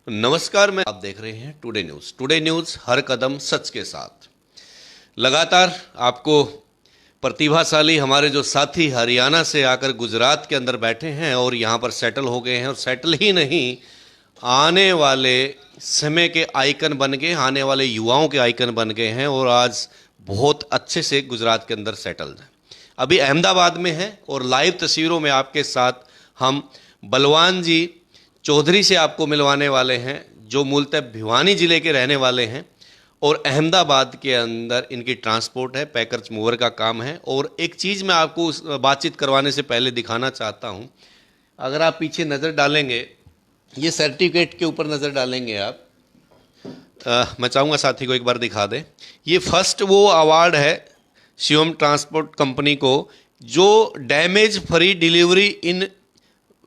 नमस्कार, मैं आप देख रहे हैं टुडे न्यूज़। टुडे न्यूज़ हर कदम सच के साथ। लगातार आपको प्रतिभाशाली हमारे जो साथी हरियाणा से आकर गुजरात के अंदर बैठे हैं और यहाँ पर सेटल हो गए हैं, और सेटल ही नहीं, आने वाले समय के आइकन बन गए, आने वाले युवाओं के आइकन बन गए हैं और आज बहुत अच्छे से गुजरात के अंदर सेटल्ड हैं। अभी अहमदाबाद में हैं और लाइव तस्वीरों में आपके साथ हम बलवान जी चौधरी से आपको मिलवाने वाले हैं, जो मूलतः भिवानी ज़िले के रहने वाले हैं और अहमदाबाद के अंदर इनकी ट्रांसपोर्ट है, पैकर्स मूवर का काम है। और एक चीज़ मैं आपको बातचीत करवाने से पहले दिखाना चाहता हूं, अगर आप पीछे नज़र डालेंगे, ये सर्टिफिकेट के ऊपर नज़र डालेंगे आप, मैं चाहूँगा साथी को एक बार दिखा दें। ये फर्स्ट वो अवार्ड है शिवम ट्रांसपोर्ट कंपनी को, जो डैमेज फ्री डिलीवरी इन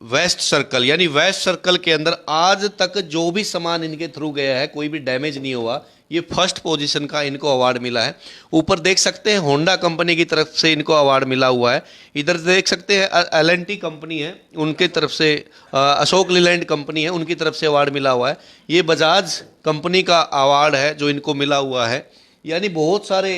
वेस्ट सर्कल, यानी वेस्ट सर्कल के अंदर आज तक जो भी सामान इनके थ्रू गया है कोई भी डैमेज नहीं हुआ। ये फर्स्ट पोजीशन का इनको अवार्ड मिला है। ऊपर देख सकते हैं होंडा कंपनी की तरफ से इनको अवार्ड मिला हुआ है। इधर देख सकते हैं L&T कंपनी है, उनके तरफ से अशोक लीलैंड कंपनी है, उनकी तरफ से अवार्ड मिला हुआ है। ये बजाज कंपनी का अवार्ड है जो इनको मिला हुआ है। यानी बहुत सारे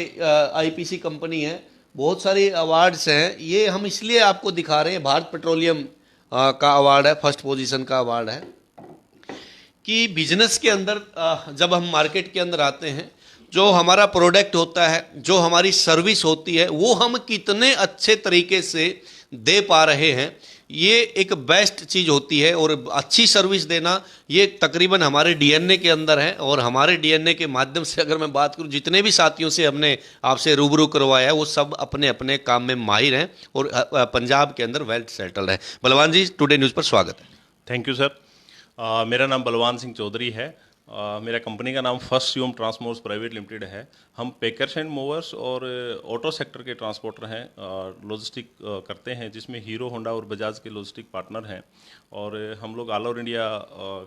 IPC कंपनी है, बहुत सारे अवार्ड्स हैं। ये हम इसलिए आपको दिखा रहे हैं, भारत पेट्रोलियम का अवार्ड है, फर्स्ट पोजीशन का अवार्ड है, कि बिजनेस के अंदर जब हम मार्केट के अंदर आते हैं, जो हमारा प्रोडक्ट होता है, जो हमारी सर्विस होती है, वो हम कितने अच्छे तरीके से दे पा रहे हैं, ये एक बेस्ट चीज़ होती है। और अच्छी सर्विस देना ये तकरीबन हमारे DNA के अंदर है। और हमारे DNA के माध्यम से अगर मैं बात करूं, जितने भी साथियों से हमने आपसे रूबरू करवाया है, वो सब अपने अपने काम में माहिर हैं और पंजाब के अंदर वेल सेटल्ड है। बलवान जी, टुडे न्यूज़ पर स्वागत है। Thank you sir. मेरा नाम बलवान सिंह चौधरी है। मेरा कंपनी का नाम first Shivam transports private limited है। हम पैकर्स एंड मूवर्स और ऑटो सेक्टर के ट्रांसपोर्टर हैं, लॉजिस्टिक करते हैं, जिसमें हीरो होंडा और बजाज के लॉजिस्टिक पार्टनर हैं। और हम लोग ऑल ओवर इंडिया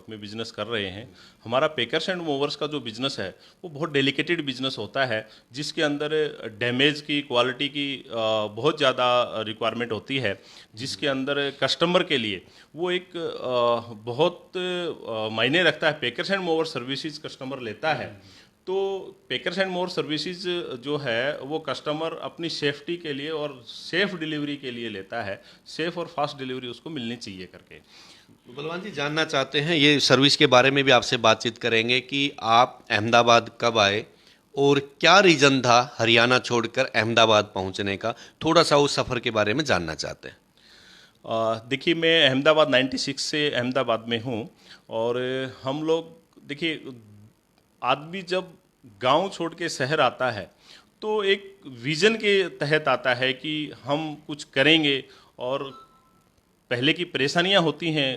में बिजनेस कर रहे हैं। हमारा पैकर्स एंड मूवर्स का जो बिजनेस है वो बहुत डेलिकेटेड बिजनेस होता है, जिसके अंदर डैमेज की, क्वालिटी की बहुत ज़्यादा रिक्वायरमेंट होती है, जिसके अंदर कस्टमर के लिए वो एक बहुत मायने रखता है। Packers and mover services customer लेता है, तो पैकर्स एंड मूवर सर्विसेज जो है वो कस्टमर अपनी सेफ्टी के लिए और सेफ डिलीवरी के लिए लेता है। सेफ और फास्ट डिलीवरी उसको मिलनी चाहिए करके। बलवान जी, जानना चाहते हैं, ये सर्विस के बारे में भी आपसे बातचीत करेंगे कि आप अहमदाबाद कब आए और क्या रीज़न था हरियाणा छोड़कर अहमदाबाद पहुंचने का। थोड़ा सा उस सफ़र के बारे में जानना चाहते हैं। देखिए, मैं अहमदाबाद 96 से अहमदाबाद में हूँ। और हम लोग, देखिए, आदमी जब गांव छोड़ के शहर आता है तो एक विज़न के तहत आता है कि हम कुछ करेंगे। और पहले की परेशानियां होती हैं,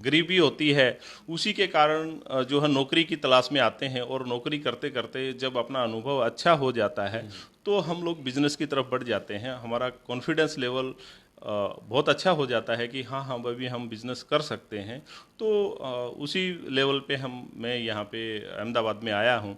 गरीबी होती है, उसी के कारण जो है नौकरी की तलाश में आते हैं। और नौकरी करते करते जब अपना अनुभव अच्छा हो जाता है तो हम लोग बिजनेस की तरफ बढ़ जाते हैं। हमारा कॉन्फिडेंस लेवल बहुत अच्छा हो जाता है कि हाँ हाँ अभी हम बिज़नेस कर सकते हैं। तो उसी लेवल पे मैं यहाँ पे अहमदाबाद में आया हूँ।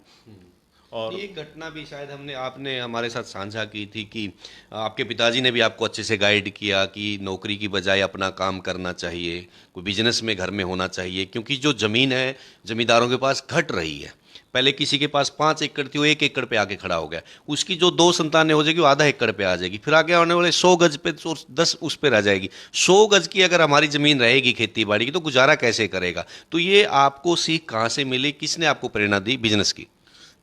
और एक घटना भी शायद आपने हमारे साथ साझा की थी कि आपके पिताजी ने भी आपको अच्छे से गाइड किया कि नौकरी की बजाय अपना काम करना चाहिए, कोई बिजनेस में घर में होना चाहिए, क्योंकि जो ज़मीन है ज़मींदारों के पास घट रही है। पहले किसी के पास 5 एकड़ थी, वो 1 एकड़ पे आके खड़ा हो गया। उसकी जो 2 संतानें हो जाएगी वो आधा एकड़ पे आ जाएगी, फिर आगे आने वाले 100 गज पे 10 उस पे रह जाएगी। 100 गज की अगर हमारी ज़मीन रहेगी खेती बाड़ी की, तो गुजारा कैसे करेगा। तो ये आपको सीख कहाँ से मिली, किसने आपको प्रेरणा दी बिजनेस की।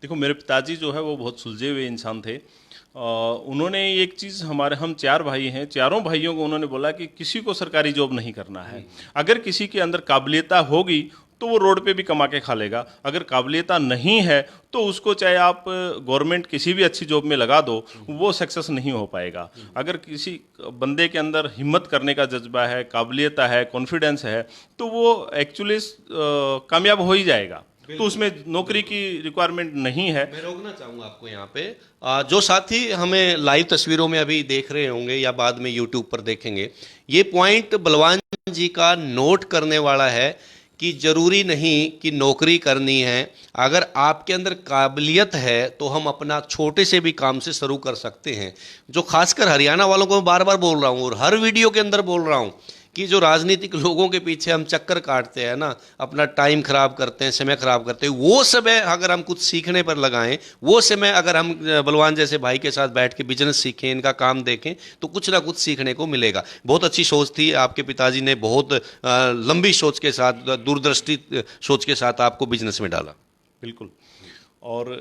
देखो, मेरे पिताजी जो है वो बहुत सुलझे हुए इंसान थे। उन्होंने एक चीज़, हम 4 भाई हैं, चारों भाइयों को उन्होंने बोला कि किसी को सरकारी जॉब नहीं करना है। अगर किसी के अंदर काबिलियता होगी तो वो रोड पे भी कमा के खा लेगा। अगर काबिलियता नहीं है तो उसको चाहे आप गवर्नमेंट किसी भी अच्छी जॉब में लगा दो, वो सक्सेस नहीं हो पाएगा। अगर किसी बंदे के अंदर हिम्मत करने का जज्बा है, काबिलियता है, कॉन्फिडेंस है, तो वो एक्चुअली कामयाब हो ही जाएगा। तो उसमें नौकरी की रिक्वायरमेंट नहीं है। मैं रोकना चाहूँगा आपको यहाँ पे। जो साथी हमें लाइव तस्वीरों में अभी देख रहे होंगे या बाद में यूट्यूब पर देखेंगे, ये पॉइंट बलवान जी का नोट करने वाला है कि ज़रूरी नहीं कि नौकरी करनी है। अगर आपके अंदर काबिलियत है तो हम अपना छोटे से भी काम से शुरू कर सकते हैं। जो खासकर हरियाणा वालों को मैं बार बार बोल रहा हूँ और हर वीडियो के अंदर बोल रहा हूँ कि जो राजनीतिक लोगों के पीछे हम चक्कर काटते हैं ना, अपना टाइम खराब करते हैं, समय खराब करते हैं, वो समय अगर हम कुछ सीखने पर लगाएं, वो समय अगर हम बलवान जैसे भाई के साथ बैठ के बिजनेस सीखें, इनका काम देखें, तो कुछ ना कुछ सीखने को मिलेगा। बहुत अच्छी सोच थी आपके पिताजी ने, बहुत लंबी सोच के साथ, दूरदृष्टि सोच के साथ आपको बिजनेस में डाला। बिल्कुल। और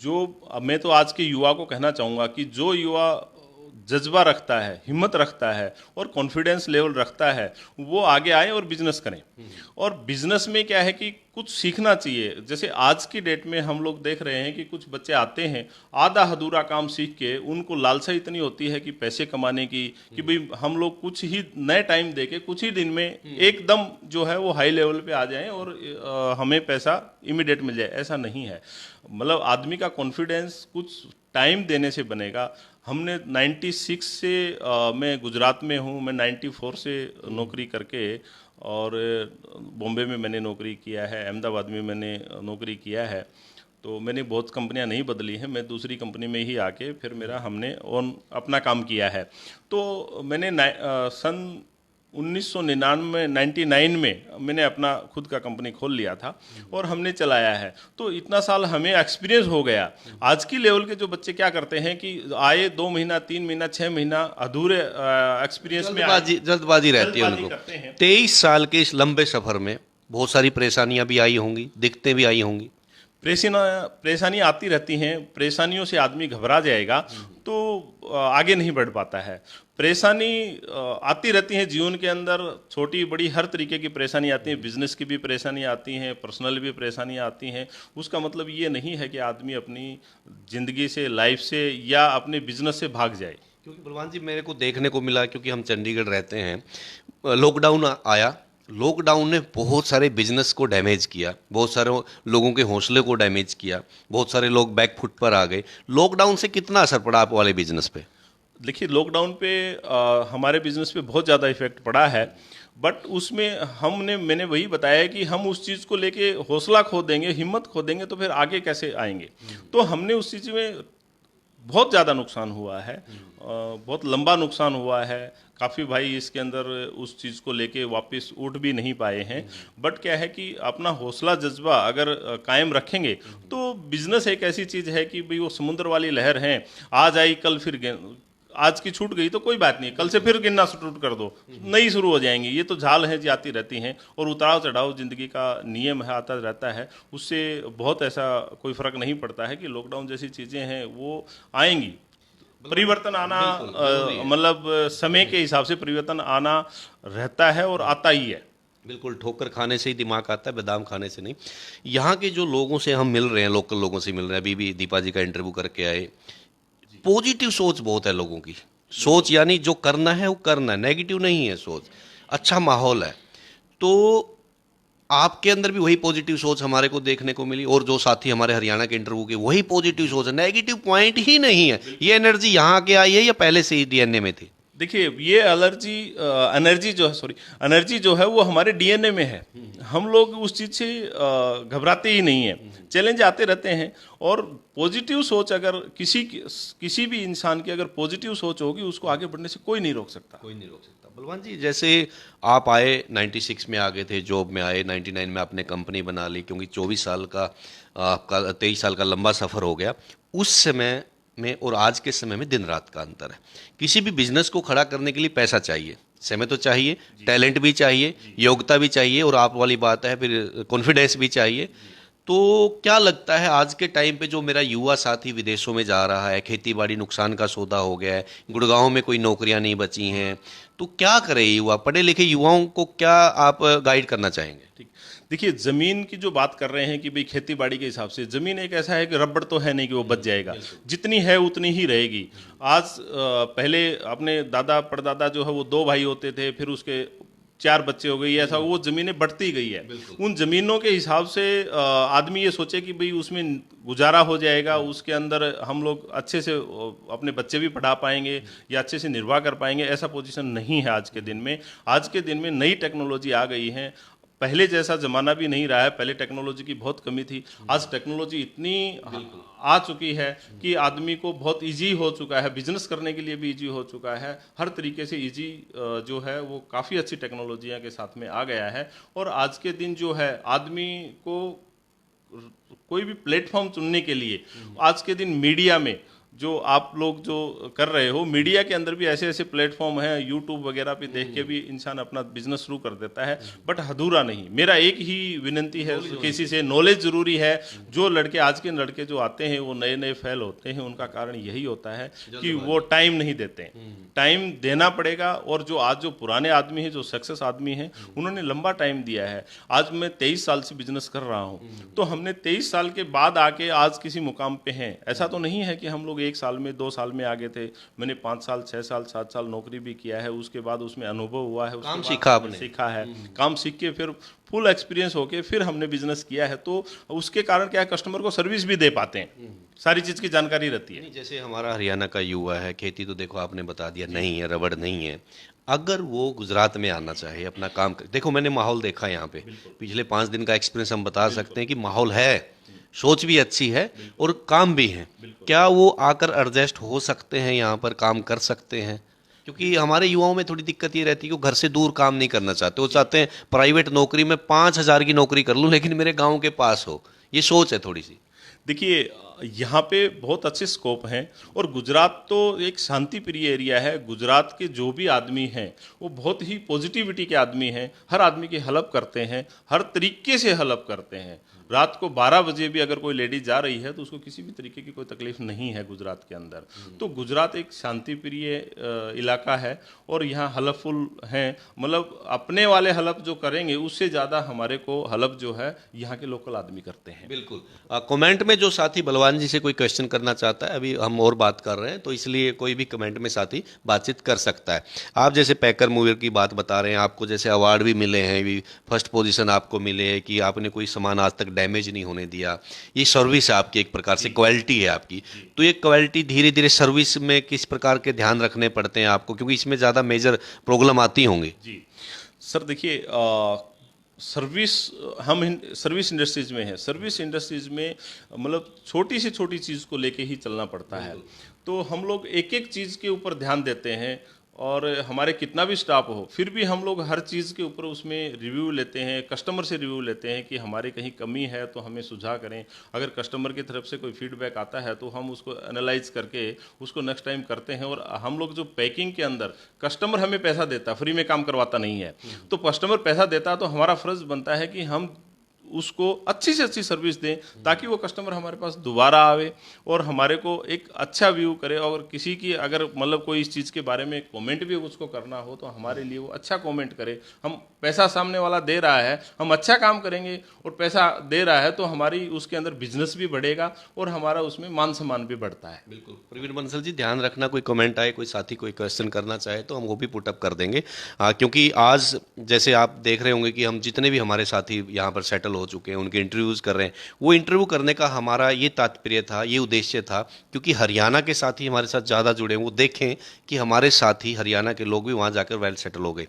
जो मैं तो आज के युवा को कहना चाहूँगा कि जो युवा जज्बा रखता है, हिम्मत रखता है और कॉन्फिडेंस लेवल रखता है, वो आगे आए और बिजनेस करें। और बिजनेस में क्या है कि कुछ सीखना चाहिए। जैसे आज की डेट में हम लोग देख रहे हैं कि कुछ बच्चे आते हैं, आधा अधूरा काम सीख के उनको लालसा इतनी होती है कि पैसे कमाने की, कि भाई हम लोग कुछ ही नए टाइम देके कुछ ही दिन में एकदम जो है वो हाई लेवल पे आ जाएं और हमें पैसा इमीडिएट मिल जाए। ऐसा नहीं है। मतलब आदमी का कॉन्फिडेंस कुछ टाइम देने से बनेगा। हमने 96 से मैं गुजरात में हूँ, मैं 94 से नौकरी करके, और बॉम्बे में मैंने नौकरी किया है, अहमदाबाद में मैंने नौकरी किया है। तो मैंने बहुत कंपनियां नहीं बदली हैं, मैं दूसरी कंपनी में ही आके फिर हमने अपना काम किया है। तो मैंने सन 1999 99 में मैंने अपना खुद का कंपनी खोल लिया था और हमने चलाया है। तो इतना साल हमें एक्सपीरियंस हो गया। आज की लेवल के जो बच्चे क्या करते हैं कि आए 2 महीना 3 महीना 6 महीना अधूरे एक्सपीरियंस में जल्दबाजी रहती है जल्दबाजी उनको। करते हैं। 23 साल के इस लंबे सफर में बहुत सारी परेशानियां भी आई होंगी, दिक्कतें भी आई होंगी। परेशानी आती रहती हैं। परेशानियों से आदमी घबरा जाएगा तो आगे नहीं बढ़ पाता है। परेशानी आती रहती है जीवन के अंदर, छोटी बड़ी हर तरीके की परेशानी आती है। बिजनेस की भी परेशानी आती हैं, पर्सनल भी परेशानी आती हैं। उसका मतलब ये नहीं है कि आदमी अपनी ज़िंदगी से, लाइफ से या अपने बिजनेस से भाग जाए। क्योंकि बलवान जी मेरे को देखने को मिला, क्योंकि हम चंडीगढ़ रहते हैं, लॉकडाउन आया, लॉकडाउन ने बहुत सारे बिजनेस को डैमेज किया, बहुत सारे लोगों के हौसले को डैमेज किया, बहुत सारे लोग बैक फुट पर आ गए। लॉकडाउन से कितना असर पड़ा आप वाले बिजनेस पे? देखिए, लॉकडाउन पे हमारे बिजनेस पे बहुत ज़्यादा इफेक्ट पड़ा है। बट उसमें मैंने वही बताया कि हम उस चीज़ को लेके हौसला खो देंगे, हिम्मत खो देंगे तो फिर आगे कैसे आएंगे। तो हमने उस चीज़ में बहुत ज़्यादा नुकसान हुआ है, बहुत लंबा नुकसान हुआ है। काफ़ी भाई इसके अंदर उस चीज़ को लेके वापस उठ भी नहीं पाए हैं। बट क्या है कि अपना हौसला जज्बा अगर कायम रखेंगे तो बिजनेस एक ऐसी चीज़ है कि भाई वो समुद्र वाली लहर है, आज आई कल फिर आज की छूट गई तो कोई बात नहीं, कल से फिर गिनना शुरू कर दो, नई शुरू हो जाएंगी। ये तो झाल है, जाती रहती हैं और उतार चढ़ाव जिंदगी का नियम है, आता रहता है। उससे बहुत ऐसा कोई फर्क नहीं पड़ता है कि लॉकडाउन जैसी चीज़ें हैं वो आएंगी। परिवर्तन आना मतलब समय के हिसाब से परिवर्तन आना रहता है और आता ही है। बिल्कुल, ठोकर खाने से ही दिमाग आता है, बादाम खाने से नहीं। यहाँ के जो लोगों से हम मिल रहे हैं, लोकल लोगों से मिल रहे हैं, अभी भी दीपा जी का इंटरव्यू करके आए, पॉजिटिव सोच बहुत है लोगों की। सोच यानी जो करना है वो करना है, नेगेटिव नहीं है सोच। अच्छा माहौल है। तो आपके अंदर भी वही पॉजिटिव सोच हमारे को देखने को मिली, और जो साथी हमारे हरियाणा के इंटरव्यू के, वही पॉजिटिव सोच है, नेगेटिव पॉइंट ही नहीं है। ये एनर्जी यहाँ के आई है या पहले से ही डीएनए में थी? देखिए, ये एनर्जी जो है वो हमारे डीएनए में है। हम लोग उस चीज़ से घबराते ही नहीं हैं। चैलेंज आते रहते हैं और पॉजिटिव सोच अगर किसी भी इंसान की अगर पॉजिटिव सोच होगी, उसको आगे बढ़ने से कोई नहीं रोक सकता। कोई नहीं रोक सकता। बलवान जी, जैसे आप आए 96 में आ गए थे, जॉब में आए, 99 में आपने कंपनी बना ली, क्योंकि 24 साल का आपका 23 साल का लंबा सफ़र हो गया। उस समय में और आज के समय में दिन रात का अंतर है। किसी भी बिजनेस को खड़ा करने के लिए पैसा चाहिए, समय तो चाहिए, टैलेंट भी चाहिए, योग्यता भी चाहिए, और आप वाली बात है फिर कॉन्फिडेंस भी चाहिए। तो क्या लगता है आज के टाइम पे जो मेरा युवा साथी विदेशों में जा रहा है, खेती बाड़ी नुकसान का सौदा हो गया है, गुड़गांव में कोई नौकरियां नहीं बची हैं, तो क्या करे युवा, पढ़े लिखे युवाओं को क्या आप गाइड करना चाहेंगे? ठीक। देखिए, ज़मीन की जो बात कर रहे हैं कि भाई खेती बाड़ी के हिसाब से ज़मीन एक ऐसा है कि रबड़ तो है नहीं कि वो बच जाएगा, जितनी है उतनी ही रहेगी। आज पहले अपने दादा परदादा जो है वो 2 भाई होते थे, फिर उसके 4 बच्चे हो गए, ऐसा वो ज़मीनें बढ़ती गई है। उन ज़मीनों के हिसाब से आदमी ये सोचे कि भाई उसमें गुजारा हो जाएगा, उसके अंदर हम लोग अच्छे से अपने बच्चे भी पढ़ा पाएंगे या अच्छे से निर्वाह कर पाएंगे, ऐसा पोजीशन नहीं है आज के दिन में। आज के दिन में नई टेक्नोलॉजी आ गई है, पहले जैसा ज़माना भी नहीं रहा है। पहले टेक्नोलॉजी की बहुत कमी थी, आज टेक्नोलॉजी इतनी आ चुकी है कि आदमी को बहुत इजी हो चुका है, बिजनेस करने के लिए भी इजी हो चुका है, हर तरीके से इजी जो है वो काफ़ी अच्छी टेक्नोलॉजियाँ के साथ में आ गया है। और आज के दिन जो है आदमी को कोई भी प्लेटफॉर्म चुनने के लिए आज के दिन मीडिया में जो आप लोग जो कर रहे हो, मीडिया के अंदर भी ऐसे ऐसे प्लेटफॉर्म हैं, यूट्यूब वगैरह पे देख के भी इंसान अपना बिजनेस शुरू कर देता है, बट अधूरा नहीं। मेरा एक ही विनती है किसी से, नॉलेज जरूरी है। जो लड़के आज के लड़के जो आते हैं वो नए नए फेल होते हैं, उनका कारण यही होता है कि वो टाइम नहीं देते। टाइम देना पड़ेगा। और जो पुराने आदमी हैं, जो सक्सेस आदमी हैं, उन्होंने लंबा टाइम दिया है। आज मैं 23 साल से बिजनेस कर रहा हूँ, तो हमने 23 साल के बाद आके आज किसी मुकाम पे हैं। ऐसा तो नहीं है कि हम लोग 1 साल में 2 साल में आगे थे। मैंने 5 साल 6 साल 7 साल नौकरी भी किया है, उसके बाद उसमें अनुभव हुआ है, काम सीखा आपने। सीखा है, काम सीख के फिर फुल एक्सपीरियंस होके फिर हमने बिजनेस किया है। तो उसके कारण क्या है, कस्टमर को सर्विस भी दे पाते हैं, सारी चीज़ की जानकारी रहती है। जैसे हमारा हरियाणा का युवा है, खेती तो देखो आपने बता दिया नहीं है, रबड़ नहीं है, अगर वो गुजरात में आना चाहे अपना काम देखो मैंने माहौल देखा यहाँ पे, पिछले 5 दिन का एक्सपीरियंस हम बता सकते हैं कि माहौल है, सोच भी अच्छी है और काम भी है। क्या वो आकर एडजस्ट हो सकते हैं, यहाँ पर काम कर सकते हैं? क्योंकि हमारे युवाओं में थोड़ी दिक्कत ये रहती है कि वो घर से दूर काम नहीं करना चाहते, वो चाहते हैं प्राइवेट नौकरी में 5,000 की नौकरी कर लूँ लेकिन मेरे गाँव के पास हो। ये सोच है थोड़ी सी। देखिए, यहाँ पे बहुत अच्छे स्कोप हैं और गुजरात तो एक शांति प्रिय एरिया है। गुजरात के जो भी आदमी हैं वो बहुत ही पॉजिटिविटी के आदमी हैं, हर आदमी की हेल्प करते हैं, हर तरीके से हेल्प करते हैं। रात को 12 बजे भी अगर कोई लेडी जा रही है तो उसको किसी भी तरीके की कोई तकलीफ नहीं है गुजरात के अंदर। तो गुजरात एक शांति प्रिय इलाका है और यहाँ हेल्पफुल हैं, मतलब अपने वाले हेल्प जो करेंगे उससे ज़्यादा हमारे को हेल्प जो है यहाँ के लोकल आदमी करते हैं। बिल्कुल। कमेंट में जो साथी बलवान जी से कोई क्वेश्चन करना चाहता है, अभी हम और बात कर रहे हैं तो इसलिए कोई भी कमेंट में साथी बातचीत कर सकता है। आप जैसे पैकर मूवी की बात बता रहे हैं, आपको जैसे अवार्ड भी मिले हैं, भी फर्स्ट पोजीशन आपको मिले है कि आपने कोई सामान आज तक डैमेज नहीं होने दिया, ये सर्विस है आपकी, एक प्रकार से क्वालिटी है आपकी। तो ये क्वालिटी धीरे धीरे सर्विस में किस प्रकार के ध्यान रखने पड़ते हैं आपको, क्योंकि इसमें ज़्यादा मेजर प्रॉब्लम आती होंगी? जी सर, देखिए सर्विस, हम सर्विस इंडस्ट्रीज में है, सर्विस इंडस्ट्रीज में मतलब छोटी से छोटी चीज़ को लेके ही चलना पड़ता है। तो हम लोग एक एक चीज़ के ऊपर ध्यान देते हैं और हमारे कितना भी स्टाफ हो फिर भी हम लोग हर चीज़ के ऊपर उसमें रिव्यू लेते हैं, कस्टमर से रिव्यू लेते हैं कि हमारी कहीं कमी है तो हमें सुझाव करें। अगर कस्टमर की तरफ से कोई फीडबैक आता है तो हम उसको एनालाइज करके उसको नेक्स्ट टाइम करते हैं। और हम लोग जो पैकिंग के अंदर कस्टमर हमें पैसा देता, फ्री में काम करवाता नहीं है, तो कस्टमर पैसा देता है तो हमारा फ़र्ज़ बनता है कि हम उसको अच्छी से अच्छी सर्विस दें ताकि वो कस्टमर हमारे पास दोबारा आवे और हमारे को एक अच्छा व्यू करे। और किसी की अगर मतलब कोई इस चीज़ के बारे में कमेंट भी उसको करना हो तो हमारे लिए वो अच्छा कमेंट करे। हम पैसा सामने वाला दे रहा है, हम अच्छा काम करेंगे और पैसा दे रहा है तो हमारी उसके अंदर बिजनेस भी बढ़ेगा और हमारा उसमें मान सम्मान भी बढ़ता है। बिल्कुल। प्रवीण बंसल जी, ध्यान रखना, कोई कमेंट आए, कोई साथी कोई क्वेश्चन करना चाहे तो हम वो भी पुटअप कर देंगे, क्योंकि आज जैसे आप देख रहे होंगे कि हम जितने भी हमारे साथी यहाँ पर सेटल हो चुके हैं उनके इंटरव्यूज़ कर रहे हैं, वो इंटरव्यू करने का हमारा ये तात्पर्य था, ये उद्देश्य था, क्योंकि हरियाणा के साथी हमारे साथ ज़्यादा जुड़े हैं, वो देखें कि हमारे साथी हरियाणा के लोग भी वहाँ जाकर वेल सेटल हो गए।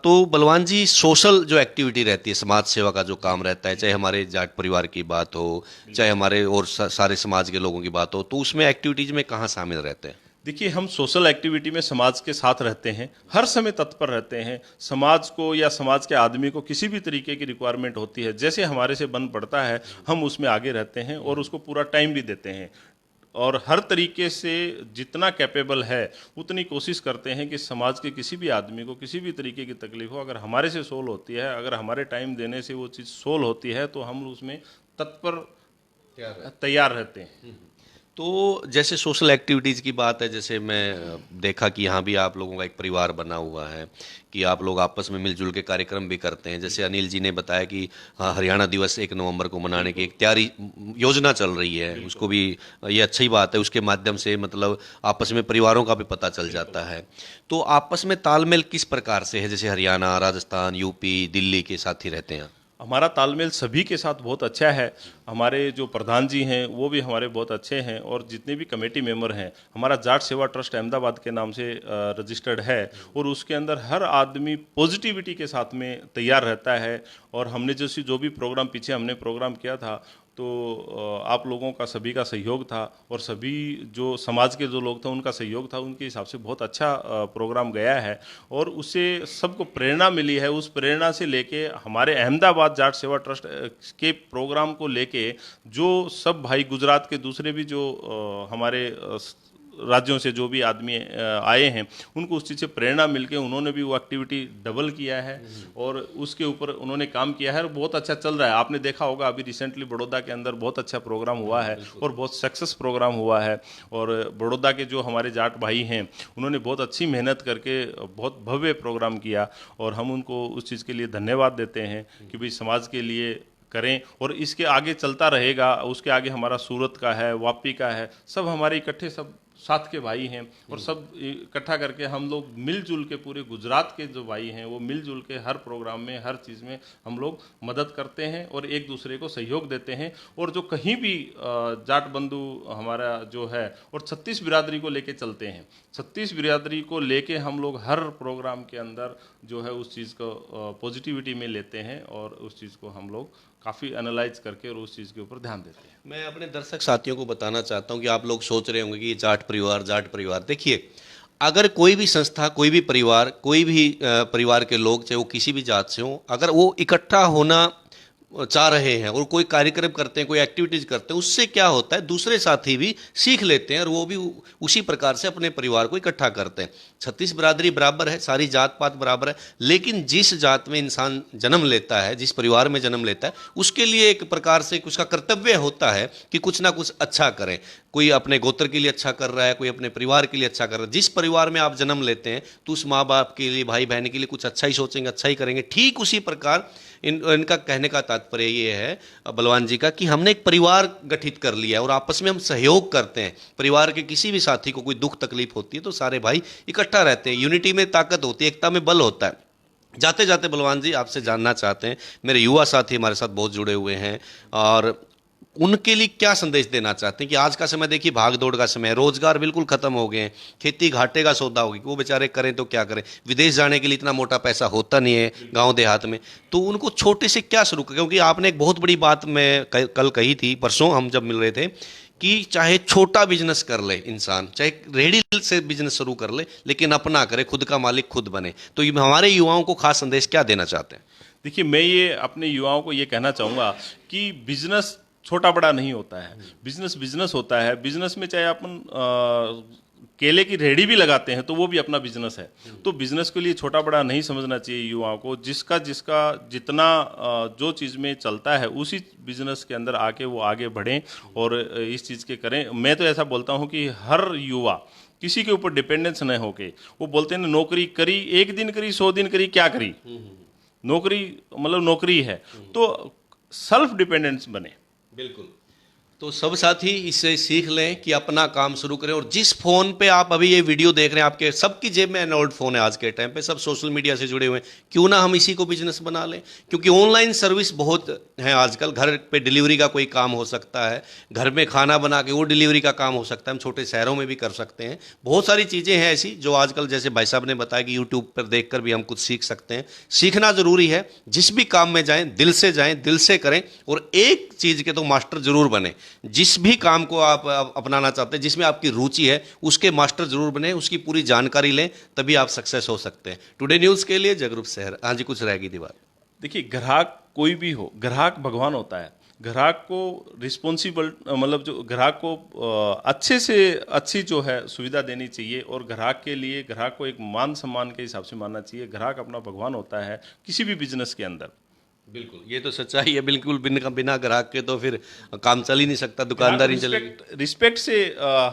तो बलवान जी, सोशल जो एक्टिविटी रहती है, समाज सेवा का जो काम रहता है, चाहे हमारे जाट परिवार की बात हो, चाहे हमारे और सारे समाज के लोगों की बात हो, तो उसमें एक्टिविटीज़ में कहाँ शामिल रहते हैं? देखिए, हम सोशल एक्टिविटी में समाज के साथ रहते हैं, हर समय तत्पर रहते हैं। समाज को या समाज के आदमी को किसी भी तरीके की रिक्वायरमेंट होती है, जैसे हमारे से बन पड़ता है, हम उसमें आगे रहते हैं और उसको पूरा टाइम भी देते हैं और हर तरीके से जितना कैपेबल है उतनी कोशिश करते हैं कि समाज के किसी भी आदमी को किसी भी तरीके की तकलीफ हो, अगर हमारे से सोल्व होती है, अगर हमारे टाइम देने से वो चीज़ सोल्व होती है तो हम उसमें तत्पर तैयार रहते हैं। तो जैसे सोशल एक्टिविटीज़ की बात है, जैसे मैं देखा कि यहाँ भी आप लोगों का एक परिवार बना हुआ है कि आप लोग आपस में मिलजुल के कार्यक्रम भी करते हैं। जैसे अनिल जी ने बताया कि हाँ, हरियाणा दिवस 1 नवंबर को मनाने की एक तैयारी योजना चल रही है, उसको भी ये अच्छी बात है, उसके माध्यम से मतलब आपस में परिवारों का भी पता चल जाता है। तो आपस में तालमेल किस प्रकार से है, जैसे हरियाणा, राजस्थान, यूपी, दिल्ली के साथी रहते हैं? हमारा तालमेल सभी के साथ बहुत अच्छा है। हमारे जो प्रधान जी हैं वो भी हमारे बहुत अच्छे हैं, और जितने भी कमेटी मेंबर हैं, हमारा जाट सेवा ट्रस्ट अहमदाबाद के नाम से रजिस्टर्ड है, और उसके अंदर हर आदमी पॉजिटिविटी के साथ में तैयार रहता है। और हमने जो भी प्रोग्राम पीछे हमने प्रोग्राम किया था, तो आप लोगों का सभी का सहयोग था, और सभी जो समाज के जो लोग थे उनका सहयोग था, उनके हिसाब से बहुत अच्छा प्रोग्राम गया है, और उससे सबको प्रेरणा मिली है। उस प्रेरणा से लेके हमारे अहमदाबाद जाट सेवा ट्रस्ट के प्रोग्राम को लेके जो सब भाई गुजरात के दूसरे भी जो हमारे राज्यों से जो भी आदमी आए हैं, उनको उस चीज़ से प्रेरणा मिलके उन्होंने भी वो एक्टिविटी डबल किया है, और उसके ऊपर उन्होंने काम किया है, और बहुत अच्छा चल रहा है। आपने देखा होगा अभी रिसेंटली बड़ौदा के अंदर बहुत अच्छा प्रोग्राम हुआ है, और बहुत सक्सेस प्रोग्राम हुआ है। और बड़ौदा के जो हमारे जाट भाई हैं, उन्होंने बहुत अच्छी मेहनत करके बहुत भव्य प्रोग्राम किया, और हम उनको उस चीज़ के लिए धन्यवाद देते हैं कि भाई समाज के लिए करें, और इसके आगे चलता रहेगा। उसके आगे हमारा सूरत का है, वापी का है, सब हमारे इकट्ठे सब साथ के भाई हैं, और सब इकट्ठा करके हम लोग मिलजुल के, पूरे गुजरात के जो भाई हैं वो मिलजुल के हर प्रोग्राम में, हर चीज़ में हम लोग मदद करते हैं और एक दूसरे को सहयोग देते हैं। और जो कहीं भी जाट बंधु हमारा जो है, और 36 बिरादरी को लेके चलते हैं, 36 बिरादरी को लेके हम लोग हर प्रोग्राम के अंदर जो है उस चीज़ को पॉजिटिविटी में लेते हैं, और उस चीज़ को हम लोग काफ़ी एनालाइज करके और उस चीज़ के ऊपर ध्यान देते हैं। मैं अपने दर्शक साथियों को बताना चाहता हूं कि आप लोग सोच रहे होंगे कि ये जाट परिवार, देखिए, अगर कोई भी संस्था, कोई भी परिवार, कोई भी परिवार के लोग, चाहे वो किसी भी जात से हों, अगर वो इकट्ठा होना चाह रहे हैं और कोई कार्यक्रम करते हैं, कोई एक्टिविटीज करते हैं, उससे क्या होता है, दूसरे साथी भी सीख लेते हैं और वो भी उसी प्रकार से अपने परिवार को इकट्ठा करते हैं। 36 बिरादरी बराबर है, सारी जात पात बराबर है, लेकिन जिस जात में इंसान जन्म लेता है, जिस परिवार में जन्म लेता है, उसके लिए एक प्रकार से उसका कर्तव्य होता है कि कुछ ना कुछ अच्छा करें। कोई अपने गोत्र के लिए अच्छा कर रहा है, कोई अपने परिवार के लिए अच्छा कर रहा है। जिस परिवार में आप जन्म लेते हैं तो उस माँ बाप के लिए, भाई बहन के लिए कुछ अच्छा ही सोचेंगे, अच्छा ही करेंगे। ठीक उसी प्रकार इनका कहने का तात्पर्य ये है बलवान जी का कि हमने एक परिवार गठित कर लिया है और आपस में हम सहयोग करते हैं। परिवार के किसी भी साथी को कोई दुख तकलीफ होती है तो सारे भाई इकट्ठा रहते हैं। यूनिटी में ताकत होती है, एकता में बल होता है। जाते जाते बलवान जी आपसे जानना चाहते हैं, मेरे युवा साथी हमारे साथ बहुत जुड़े हुए हैं, और उनके लिए क्या संदेश देना चाहते हैं कि आज का समय देखिए भाग दौड़ का समय है, रोजगार बिल्कुल खत्म हो गए हैं, खेती घाटे का सौदा हो गया, वो बेचारे करें तो क्या करें, विदेश जाने के लिए इतना मोटा पैसा होता नहीं है गांव देहात में, तो उनको छोटे से क्या शुरू करें। क्योंकि आपने एक बहुत बड़ी बात मैं कल कही थी, परसों हम जब मिल रहे थे, कि चाहे छोटा बिजनेस कर ले इंसान, चाहे रेडी से बिजनेस शुरू कर ले, लेकिन अपना करे, खुद का मालिक खुद बने। तो हमारे युवाओं को खास संदेश क्या देना चाहते हैं? देखिए, मैं ये अपने युवाओं को ये कहना चाहूँगा कि बिजनेस छोटा बड़ा नहीं होता है, बिजनेस बिजनेस होता है। बिजनेस में चाहे अपन केले की रेहड़ी भी लगाते हैं तो वो भी अपना बिजनेस है। तो बिजनेस के लिए छोटा बड़ा नहीं समझना चाहिए युवाओं को। जिसका जिसका जितना जो चीज़ में चलता है उसी बिजनेस के अंदर आके वो आगे बढ़ें और इस चीज़ के करें। मैं तो ऐसा बोलता हूँ कि हर युवा किसी के ऊपर डिपेंडेंस न होके, वो बोलते हैं ना, नौकरी करी, 1 दिन करी, 100 दिन करी, क्या करी, नौकरी मतलब नौकरी है, तो सेल्फ डिपेंडेंस बने। बिल्कुल। तो सब साथी इससे सीख लें कि अपना काम शुरू करें। और जिस फोन पे आप अभी ये वीडियो देख रहे हैं, आपके सबकी जेब में एंड्रॉइड फोन है आज के टाइम पे, सब सोशल मीडिया से जुड़े हुए हैं, क्यों ना हम इसी को बिजनेस बना लें। क्योंकि ऑनलाइन सर्विस बहुत है आजकल, घर पे डिलीवरी का कोई काम हो सकता है, घर में खाना बना के वो डिलीवरी का काम हो सकता है, हम छोटे शहरों में भी कर सकते हैं। बहुत सारी चीज़ें हैं ऐसी जो आजकल, जैसे भाई साहब ने बताया कि यूट्यूब पर देख कर भी हम कुछ सीख सकते हैं। सीखना जरूरी है, जिस भी काम में जाएं दिल से करें, और एक चीज़ के तो मास्टर जरूर बने। जिस भी काम को आप अपनाना चाहते हैं, जिसमें आपकी रुचि है, उसके मास्टर जरूर बने, उसकी पूरी जानकारी लें, तभी आप सक्सेस हो सकते हैं। टुडे न्यूज़ के लिए जगरूप शहर। हाँ जी, कुछ रहेगी दीवार। देखिए, ग्राहक कोई भी हो, ग्राहक भगवान होता है। ग्राहक को रिस्पॉन्सिबल, मतलब जो ग्राहक को अच्छे से अच्छी जो है सुविधा देनी चाहिए, और ग्राहक के लिए, ग्राहक को एक मान सम्मान के हिसाब से मानना चाहिए। ग्राहक अपना भगवान होता है किसी भी बिजनेस के अंदर। बिल्कुल, ये तो सच्चाई है। बिल्कुल, बिना ग्राहक के तो फिर काम चल ही नहीं सकता, दुकानदारी चलेगी। रिस्पेक्ट से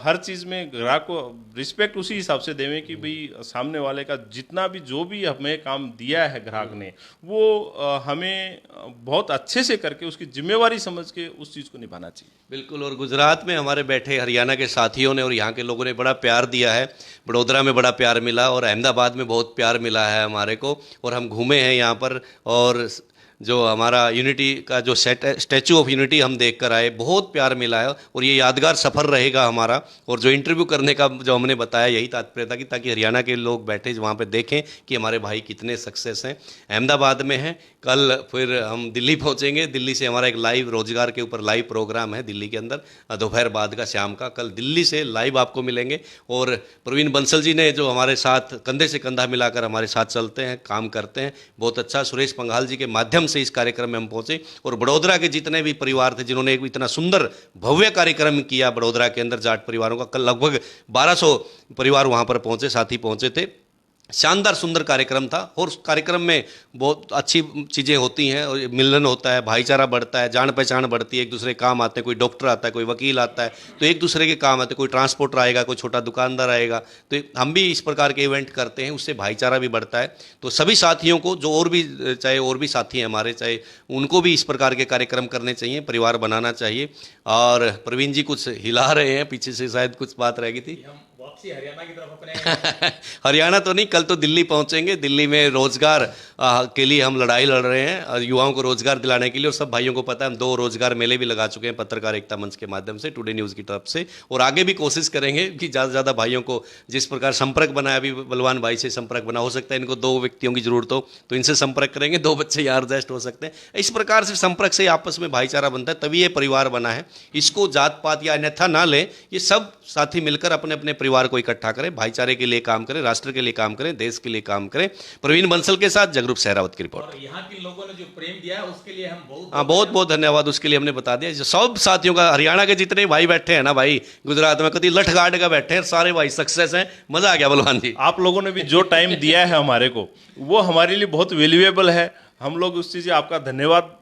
हर चीज़ में ग्राहक को रिस्पेक्ट उसी हिसाब से देवें कि भाई सामने वाले का जितना भी, जो भी हमें काम दिया है ग्राहक ने, वो हमें बहुत अच्छे से करके उसकी जिम्मेवारी समझ के उस चीज़ को निभाना चाहिए। बिल्कुल। और गुजरात में हमारे बैठे हरियाणा के साथियों ने और यहाँ के लोगों ने बड़ा प्यार दिया है। बड़ोदरा में बड़ा प्यार मिला और अहमदाबाद में बहुत प्यार मिला है हमारे को, और हम घूमे हैं यहाँ पर, और जो हमारा यूनिटी का जो स्टैचू ऑफ यूनिटी हम देख कर आए, बहुत प्यार मिला है और ये यादगार सफ़र रहेगा हमारा। और जो इंटरव्यू करने का जो हमने बताया यही तात्पर्य था कि ताकि हरियाणा के लोग बैठे वहाँ पे देखें कि हमारे भाई कितने सक्सेस हैं। अहमदाबाद में हैं, कल फिर हम दिल्ली पहुँचेंगे। दिल्ली से हमारा एक लाइव रोजगार के ऊपर लाइव प्रोग्राम है दिल्ली के अंदर, दोपहर बाद का शाम का। कल दिल्ली से लाइव आपको मिलेंगे। और प्रवीण बंसल जी ने जो हमारे साथ कंधे से कंधा मिलाकर हमारे साथ चलते हैं, काम करते हैं, बहुत अच्छा। सुरेश पंघाल जी के माध्यम से इस कार्यक्रम में हम पहुँचे। और बड़ौदा के जितने भी परिवार थे जिन्होंने एक इतना सुंदर भव्य कार्यक्रम किया बड़ौदा के अंदर जाट परिवारों का, कल लगभग 1200 परिवार वहाँ पर पहुँचे, साथी पहुँचे थे। शानदार सुंदर कार्यक्रम था। और उस कार्यक्रम में बहुत अच्छी चीज़ें होती हैं और मिलन होता है, भाईचारा बढ़ता है, जान पहचान बढ़ती है, एक दूसरे के काम आते हैं। कोई डॉक्टर आता है, कोई वकील आता है, तो एक दूसरे के काम आते हैं। कोई ट्रांसपोर्टर आएगा, कोई छोटा दुकानदार आएगा, तो हम भी इस प्रकार के इवेंट करते हैं, उससे भाईचारा भी बढ़ता है। तो सभी साथियों को जो और भी चाहे और भी साथी हैं हमारे, चाहे उनको भी इस प्रकार के कार्यक्रम करने चाहिए, परिवार बनाना चाहिए। और प्रवीण जी कुछ हिला रहे हैं पीछे से, शायद कुछ बात रह गई थी। वापसी हरियाणा की तरफ अपने हरियाणा तो नहीं, कल तो दिल्ली पहुंचेंगे। दिल्ली में रोजगार के लिए हम लड़ाई लड़ रहे हैं और युवाओं को रोजगार दिलाने के लिए। और सब भाइयों को पता है हम 2 रोजगार मेले भी लगा चुके हैं पत्रकार एकता मंच के माध्यम से, टुडे न्यूज़ की तरफ से। और आगे भी कोशिश करेंगे कि ज़्यादा से ज़्यादा भाइयों को जिस प्रकार संपर्क बनाया, अभी बलवान भाई से संपर्क बना, हो सकता है इनको 2 व्यक्तियों की जरूरत हो तो इनसे संपर्क करेंगे, 2 बच्चे यहाँ एडजस्ट हो सकते हैं। इस प्रकार से संपर्क से आपस में भाईचारा बनता है, तभी ये परिवार बना है। इसको जात पात या अन्यथा ना लें, ये सब साथी मिलकर अपने अपने परिवार को इकट्ठा करें, भाईचारे के लिए काम करें, राष्ट्र के लिए काम करें, देश के लिए काम करें। प्रवीण बंसल के साथ जगरूप सहरावत की रिपोर्ट। और यहाँ के लोगों ने जो प्रेम दिया है उसके लिए हम बहुत बहुत धन्यवाद, उसके लिए हमने बता दिया। सब साथियों का, हरियाणा के जितने भाई बैठे हैं ना भाई, गुजरात में कभी लठगाड़ का बैठे हैं, सारे भाई सक्सेस हैं। मजा आ गया बलवान जी। आप लोगों ने भी जो टाइम दिया है हमारे को, वो हमारे लिए बहुत वैल्यूएबल है। हम लोग उस चीज़ से आपका धन्यवाद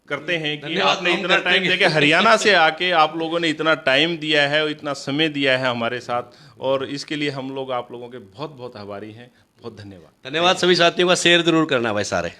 करते हैं कि आपने इतना टाइम देके हरियाणा से आके आप लोगों ने इतना टाइम दिया है और इतना समय दिया है हमारे साथ, और इसके लिए हम लोग आप लोगों के बहुत बहुत आभारी हैं। बहुत धन्यवाद। धन्यवाद सभी साथियों का, शेयर जरूर करना भाई सारे।